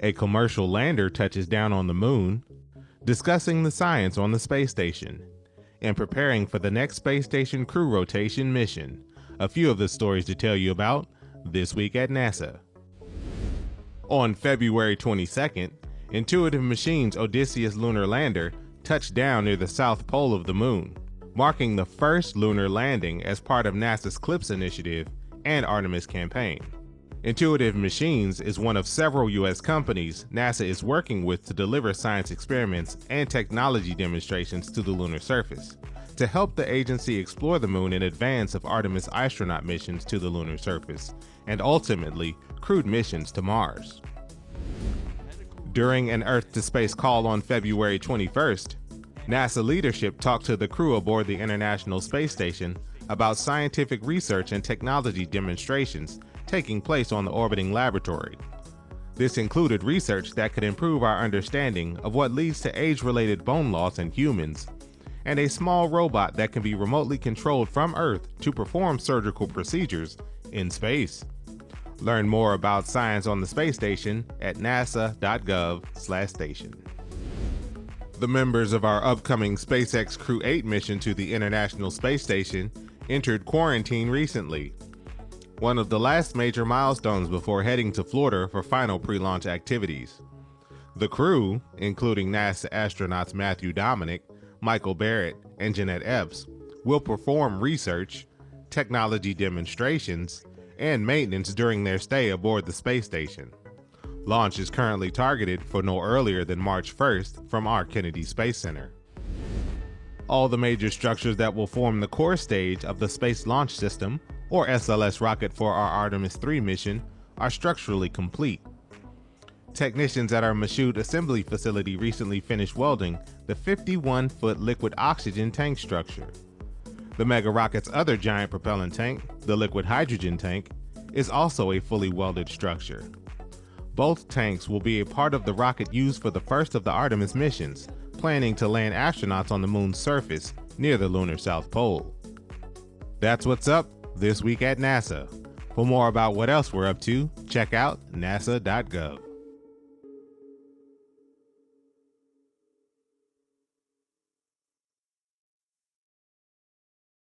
A commercial lander touches down on the moon, discussing the science on the space station, and preparing for the next space station crew rotation mission. A few of the stories to tell you about this week at NASA. On February 22nd, Intuitive Machines' Odysseus lunar lander touched down near the south pole of the moon, marking the first lunar landing as part of NASA's CLIPS initiative and Artemis campaign. Intuitive Machines is one of several U.S. companies NASA is working with to deliver science experiments and technology demonstrations to the lunar surface, to help the agency explore the moon in advance of Artemis astronaut missions to the lunar surface, and ultimately crewed missions to Mars. During an Earth-to-Space call on February 21st, NASA leadership talked to the crew aboard the International Space Station about scientific research and technology demonstrations taking place on the orbiting laboratory. This included research that could improve our understanding of what leads to age-related bone loss in humans, and a small robot that can be remotely controlled from Earth to perform surgical procedures in space. Learn more about science on the space station at nasa.gov/station. The members of our upcoming SpaceX Crew 8 mission to the International Space Station entered quarantine recently, one of the last major milestones before heading to Florida for final pre-launch activities. The crew, including NASA astronauts Matthew Dominic, Michael Barrett, and Jeanette Epps, will perform research, technology demonstrations, and maintenance during their stay aboard the space station. Launch is currently targeted for no earlier than March 1st from our Kennedy Space Center. All the major structures that will form the core stage of the Space Launch System, or SLS rocket for our Artemis 3 mission, are structurally complete. Technicians at our Michoud assembly facility recently finished welding the 51-foot liquid oxygen tank structure. The Mega rocket's other giant propellant tank, the liquid hydrogen tank, is also a fully welded structure. Both tanks will be a part of the rocket used for the first of the Artemis missions, planning to land astronauts on the moon's surface near the lunar South Pole. That's what's up this week at NASA. For more about what else we're up to, check out nasa.gov.